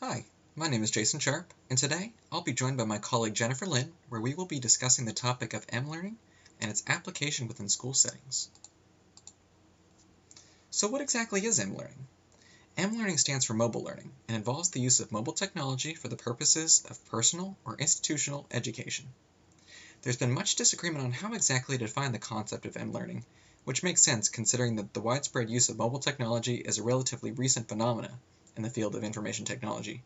Hi, my name is Jason Sharp, and today I'll be joined by my colleague Jennifer Lynn, where we will be discussing the topic of M-learning and its application within school settings. So what exactly is M-learning? M-learning stands for mobile learning and involves the use of mobile technology for the purposes of personal or institutional education. There's been much disagreement on how exactly to define the concept of M-learning, which makes sense considering that the widespread use of mobile technology is a relatively recent phenomena in the field of information technology.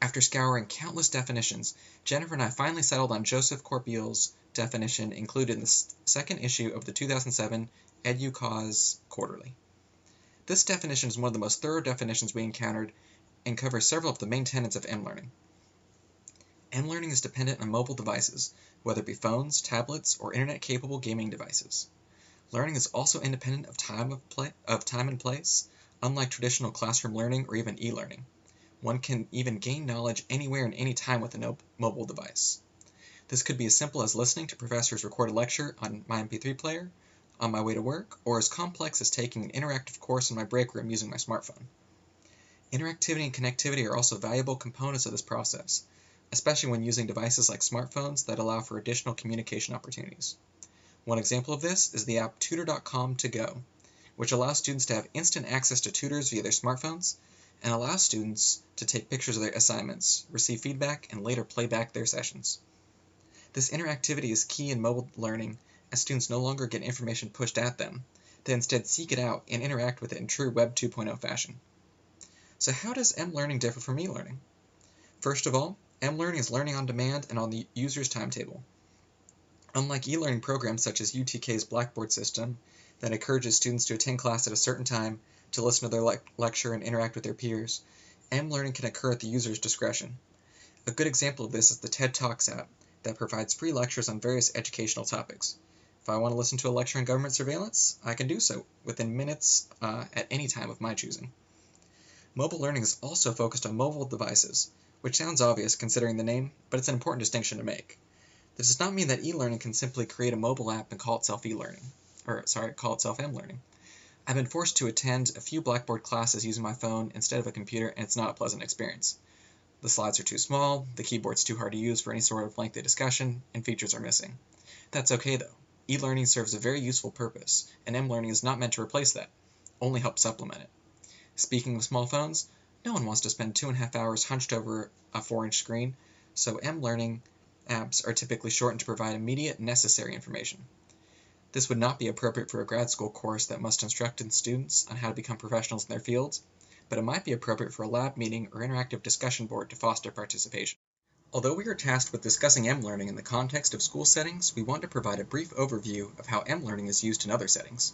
After scouring countless definitions, Jennifer and I finally settled on Joseph Corbeil's definition included in the second issue of the 2007 EduCause Quarterly. This definition is one of the most thorough definitions we encountered and covers several of the main tenets of M-learning. M-learning is dependent on mobile devices, whether it be phones, tablets, or internet-capable gaming devices. Learning is also independent of time and place, unlike traditional classroom learning or even e-learning. One can even gain knowledge anywhere and any time with a mobile device. This could be as simple as listening to professors record a lecture on my MP3 player on my way to work, or as complex as taking an interactive course in my break room using my smartphone. Interactivity and connectivity are also valuable components of this process, especially when using devices like smartphones that allow for additional communication opportunities. One example of this is the app Tutor.com to go, which allows students to have instant access to tutors via their smartphones and allows students to take pictures of their assignments, receive feedback, and later play back their sessions. This interactivity is key in mobile learning as students no longer get information pushed at them. They instead seek it out and interact with it in true Web 2.0 fashion. So how does M-learning differ from e-learning? First of all, M-learning is learning on demand and on the user's timetable. Unlike e-learning programs such as UTK's Blackboard system that encourages students to attend class at a certain time, to listen to their lecture and interact with their peers, M-learning can occur at the user's discretion. A good example of this is the TED Talks app that provides free lectures on various educational topics. If I want to listen to a lecture on government surveillance, I can do so within minutes at any time of my choosing. Mobile learning is also focused on mobile devices, which sounds obvious considering the name, but it's an important distinction to make. This does not mean that e-learning can simply create a mobile app and call itself M-learning. I've been forced to attend a few Blackboard classes using my phone instead of a computer, and it's not a pleasant experience. The slides are too small, the keyboard's too hard to use for any sort of lengthy discussion, and features are missing. That's okay though. E-learning serves a very useful purpose, and M-learning is not meant to replace that, only help supplement it. Speaking of small phones, no one wants to spend 2.5 hours hunched over a 4-inch screen, so M-learning apps are typically shortened to provide immediate, necessary information. This would not be appropriate for a grad school course that must instruct students on how to become professionals in their fields, but it might be appropriate for a lab meeting or interactive discussion board to foster participation. Although we are tasked with discussing M-learning in the context of school settings, we want to provide a brief overview of how M-learning is used in other settings.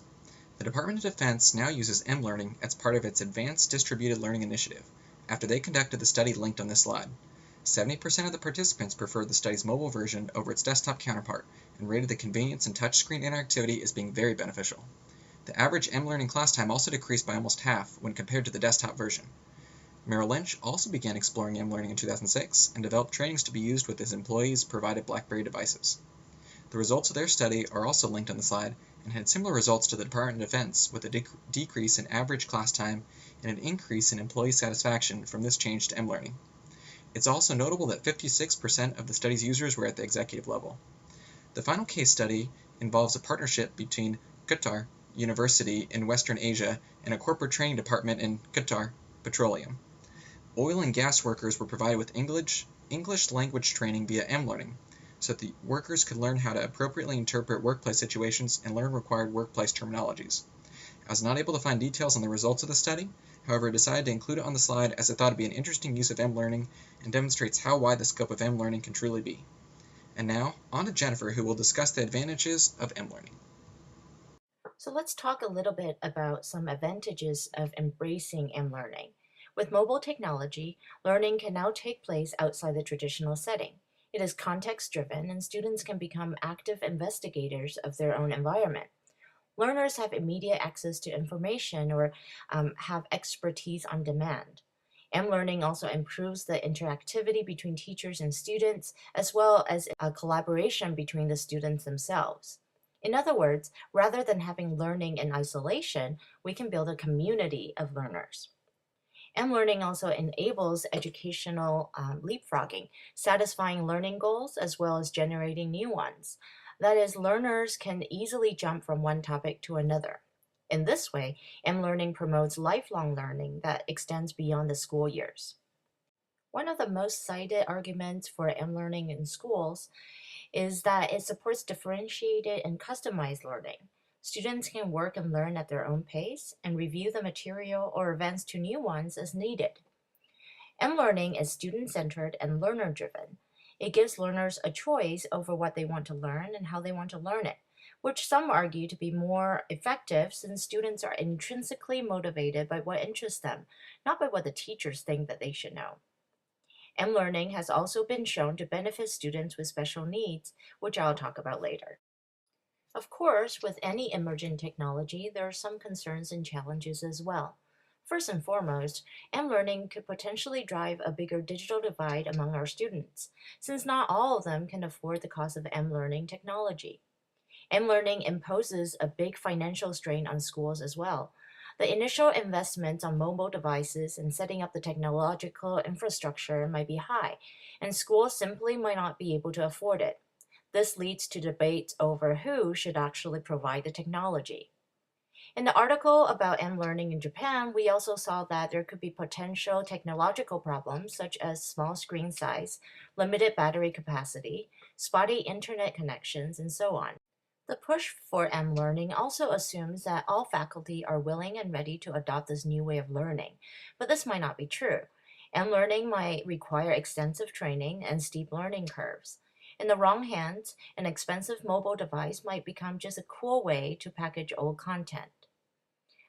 The Department of Defense now uses M-learning as part of its Advanced Distributed Learning Initiative, after they conducted the study linked on this slide. 70% of the participants preferred the study's mobile version over its desktop counterpart and rated the convenience and touchscreen interactivity as being very beneficial. The average M-learning class time also decreased by almost half when compared to the desktop version. Merrill Lynch also began exploring M-learning in 2006 and developed trainings to be used with its employees' provided BlackBerry devices. The results of their study are also linked on the slide and had similar results to the Department of Defense, with a decrease in average class time and an increase in employee satisfaction from this change to M-learning. It's also notable that 56% of the study's users were at the executive level. The final case study involves a partnership between Qatar University in Western Asia and a corporate training department in Qatar Petroleum. Oil and gas workers were provided with English language training via M-learning, so that the workers could learn how to appropriately interpret workplace situations and learn required workplace terminologies. I was not able to find details on the results of the study, however I decided to include it on the slide as I thought it would be an interesting use of M-learning and demonstrates how wide the scope of M-learning can truly be. And now, on to Jennifer, who will discuss the advantages of M-learning. So let's talk a little bit about some advantages of embracing M-learning. With mobile technology, learning can now take place outside the traditional setting. It is context-driven, and students can become active investigators of their own environment. Learners have immediate access to information or have expertise on demand. M-learning also improves the interactivity between teachers and students, as well as a collaboration between the students themselves. In other words, rather than having learning in isolation, we can build a community of learners. M-learning also enables educational leapfrogging, satisfying learning goals as well as generating new ones. That is, learners can easily jump from one topic to another. In this way, M-learning promotes lifelong learning that extends beyond the school years. One of the most cited arguments for M-learning in schools is that it supports differentiated and customized learning. Students can work and learn at their own pace and review the material or advance to new ones as needed. M-learning is student-centered and learner-driven. It gives learners a choice over what they want to learn and how they want to learn it, which some argue to be more effective since students are intrinsically motivated by what interests them, not by what the teachers think that they should know. M-learning has also been shown to benefit students with special needs, which I'll talk about later. Of course, with any emerging technology, there are some concerns and challenges as well. First and foremost, M-learning could potentially drive a bigger digital divide among our students, since not all of them can afford the cost of M-learning technology. M-learning imposes a big financial strain on schools as well. The initial investments on mobile devices and setting up the technological infrastructure might be high, and schools simply might not be able to afford it. This leads to debates over who should actually provide the technology. In the article about M-learning in Japan, we also saw that there could be potential technological problems such as small screen size, limited battery capacity, spotty internet connections, and so on. The push for M-learning also assumes that all faculty are willing and ready to adopt this new way of learning, but this might not be true. M-learning might require extensive training and steep learning curves. In the wrong hands, an expensive mobile device might become just a cool way to package old content.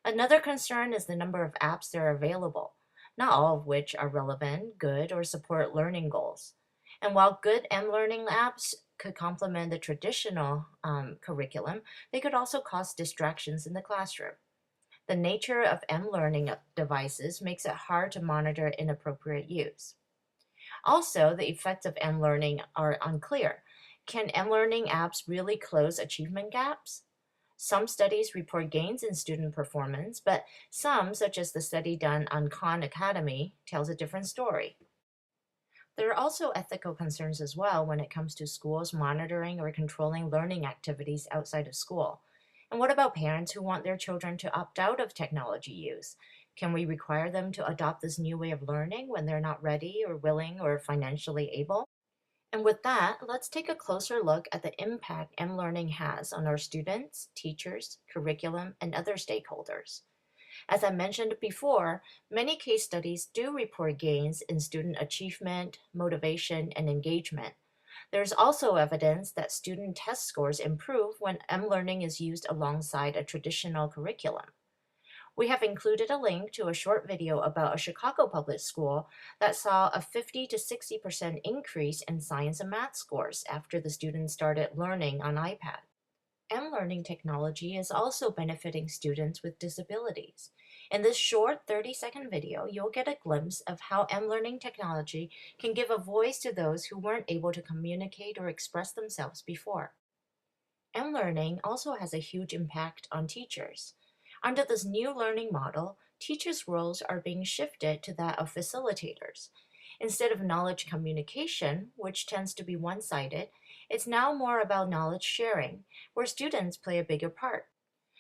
Another concern is the number of apps that are available, not all of which are relevant, good, or support learning goals. And while good M-learning apps could complement the traditional curriculum, they could also cause distractions in the classroom. The nature of M-learning devices makes it hard to monitor inappropriate use. Also, the effects of M-learning are unclear. Can M-learning apps really close achievement gaps? Some studies report gains in student performance, but some, such as the study done on Khan Academy, tells a different story. There are also ethical concerns as well when it comes to schools monitoring or controlling learning activities outside of school. And what about parents who want their children to opt out of technology use? Can we require them to adopt this new way of learning when they're not ready or willing or financially able? And with that, let's take a closer look at the impact M-learning has on our students, teachers, curriculum, and other stakeholders. As I mentioned before, many case studies do report gains in student achievement, motivation, and engagement. There's also evidence that student test scores improve when M-learning is used alongside a traditional curriculum. We have included a link to a short video about a Chicago public school that saw a 50 to 60% increase in science and math scores after the students started learning on iPad. M-learning technology is also benefiting students with disabilities. In this short 30-second video, you'll get a glimpse of how M-learning technology can give a voice to those who weren't able to communicate or express themselves before. M-learning also has a huge impact on teachers. Under this new learning model, teachers' roles are being shifted to that of facilitators. Instead of knowledge communication, which tends to be one-sided, it's now more about knowledge sharing, where students play a bigger part.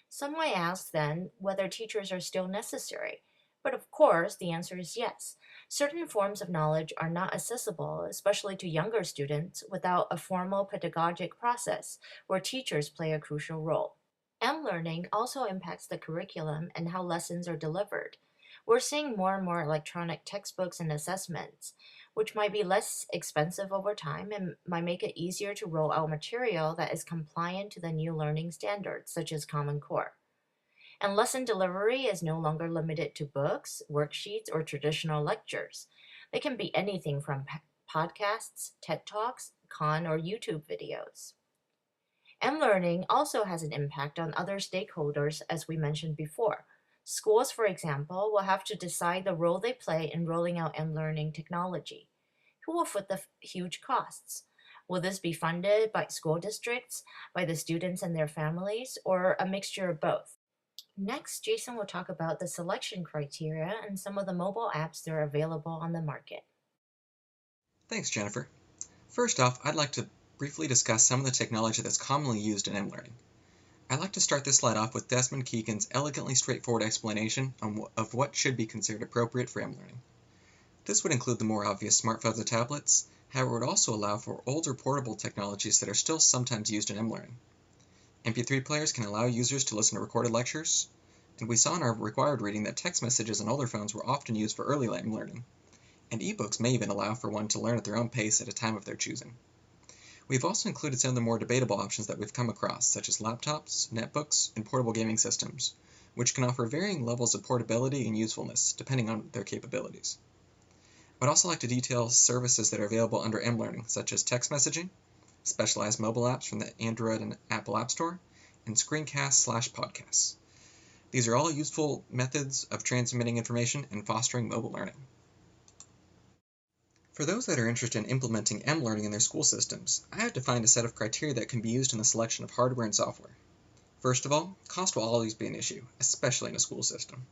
Some might ask then whether teachers are still necessary. But of course, the answer is yes. Certain forms of knowledge are not accessible, especially to younger students, without a formal pedagogic process where teachers play a crucial role. M-learning also impacts the curriculum and how lessons are delivered. We're seeing more and more electronic textbooks and assessments, which might be less expensive over time and might make it easier to roll out material that is compliant to the new learning standards, such as Common Core. And lesson delivery is no longer limited to books, worksheets, or traditional lectures. They can be anything from podcasts, TED Talks, Khan, or YouTube videos. M-learning also has an impact on other stakeholders, as we mentioned before. Schools, for example, will have to decide the role they play in rolling out M-learning technology. Who will foot the huge costs? Will this be funded by school districts, by the students and their families, or a mixture of both? Next, Jason will talk about the selection criteria and some of the mobile apps that are available on the market. Thanks, Jennifer. First off, I'd like to briefly discuss some of the technology that's commonly used in M-learning. I'd like to start this slide off with Desmond Keegan's elegantly straightforward explanation of what should be considered appropriate for M-learning. This would include the more obvious smartphones and tablets, however it would also allow for older portable technologies that are still sometimes used in M-learning. MP3 players can allow users to listen to recorded lectures, and we saw in our required reading that text messages on older phones were often used for early M-learning, and ebooks may even allow for one to learn at their own pace at a time of their choosing. We've also included some of the more debatable options that we've come across, such as laptops, netbooks, and portable gaming systems, which can offer varying levels of portability and usefulness depending on their capabilities. I'd also like to detail services that are available under M-learning, such as text messaging, specialized mobile apps from the Android and Apple App Store, and screencasts/podcasts. These are all useful methods of transmitting information and fostering mobile learning. For those that are interested in implementing M-learning in their school systems, I have defined a set of criteria that can be used in the selection of hardware and software. First of all, cost will always be an issue, especially in a school system.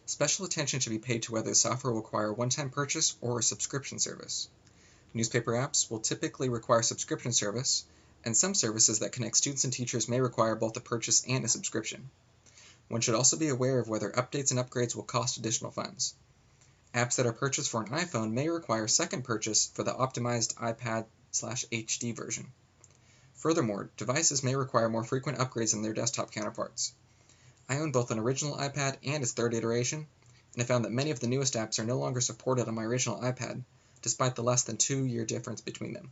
Special attention should be paid to whether the software will require a one-time purchase or a subscription service. Newspaper apps will typically require subscription service, and some services that connect students and teachers may require both a purchase and a subscription. One should also be aware of whether updates and upgrades will cost additional funds. Apps that are purchased for an iPhone may require a second purchase for the optimized iPad/HD version. Furthermore, devices may require more frequent upgrades than their desktop counterparts. I own both an original iPad and its third iteration, and I found that many of the newest apps are no longer supported on my original iPad, despite the less than 2-year difference between them.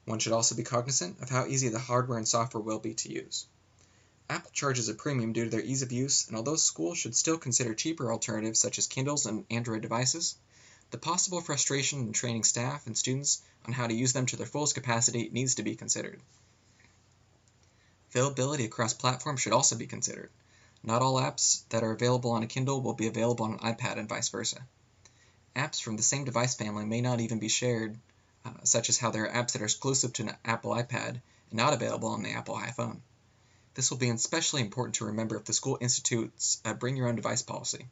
One should also be cognizant of how easy the hardware and software will be to use. Apple charges a premium due to their ease of use, and although schools should still consider cheaper alternatives such as Kindles and Android devices, the possible frustration in training staff and students on how to use them to their fullest capacity needs to be considered. Availability across platforms should also be considered. Not all apps that are available on a Kindle will be available on an iPad and vice versa. Apps from the same device family may not even be shared, such as how there are apps that are exclusive to an Apple iPad and not available on the Apple iPhone. This will be especially important to remember if the school institutes a bring your own device policy,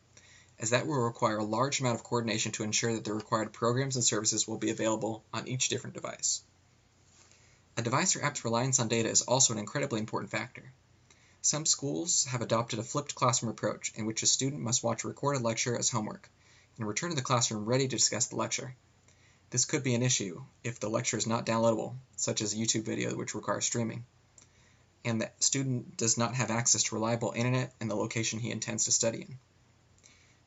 as that will require a large amount of coordination to ensure that the required programs and services will be available on each different device. A device or app's reliance on data is also an incredibly important factor. Some schools have adopted a flipped classroom approach in which a student must watch a recorded lecture as homework and return to the classroom ready to discuss the lecture. This could be an issue if the lecture is not downloadable, such as a YouTube video which requires streaming, and the student does not have access to reliable internet in the location he intends to study in.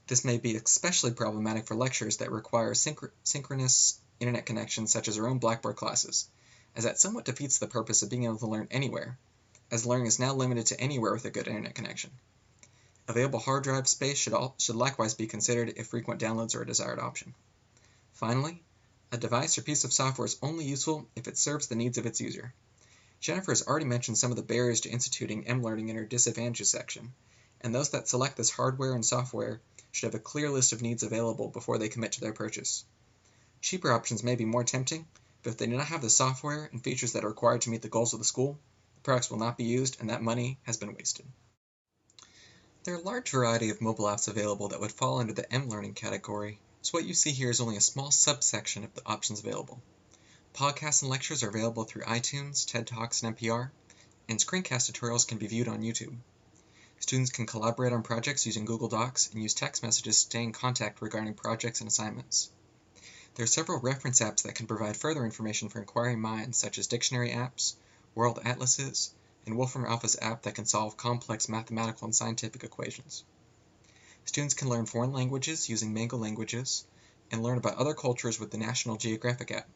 This may be especially problematic for lectures that require synchronous internet connections such as our own Blackboard classes, as that somewhat defeats the purpose of being able to learn anywhere, as learning is now limited to anywhere with a good internet connection. Available hard drive space should likewise be considered if frequent downloads are a desired option. Finally, a device or piece of software is only useful if it serves the needs of its user. Jennifer has already mentioned some of the barriers to instituting M-learning in her disadvantages section, and those that select this hardware and software should have a clear list of needs available before they commit to their purchase. Cheaper options may be more tempting, but if they do not have the software and features that are required to meet the goals of the school, the products will not be used and that money has been wasted. There are a large variety of mobile apps available that would fall under the M-learning category, so what you see here is only a small subsection of the options available. Podcasts and lectures are available through iTunes, TED Talks, and NPR, and screencast tutorials can be viewed on YouTube. Students can collaborate on projects using Google Docs and use text messages to stay in contact regarding projects and assignments. There are several reference apps that can provide further information for inquiring minds, such as dictionary apps, world atlases, and Wolfram Alpha's app that can solve complex mathematical and scientific equations. Students can learn foreign languages using Mango Languages and learn about other cultures with the National Geographic app.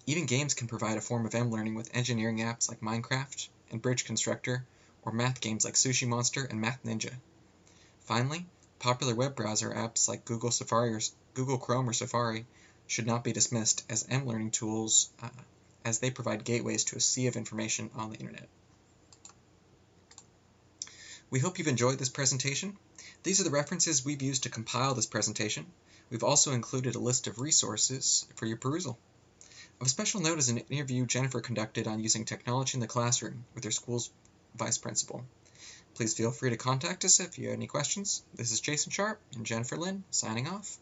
Even games can provide a form of M-learning with engineering apps like Minecraft and Bridge Constructor, or math games like Sushi Monster and Math Ninja. Finally, popular web browser apps like Google Chrome or Safari should not be dismissed as M-learning tools as they provide gateways to a sea of information on the internet. We hope you've enjoyed this presentation. These are the references we've used to compile this presentation. We've also included a list of resources for your perusal. Of special note is an interview Jennifer conducted on using technology in the classroom with her school's vice principal. Please feel free to contact us if you have any questions. This is Jason Sharp and Jennifer Lynn signing off.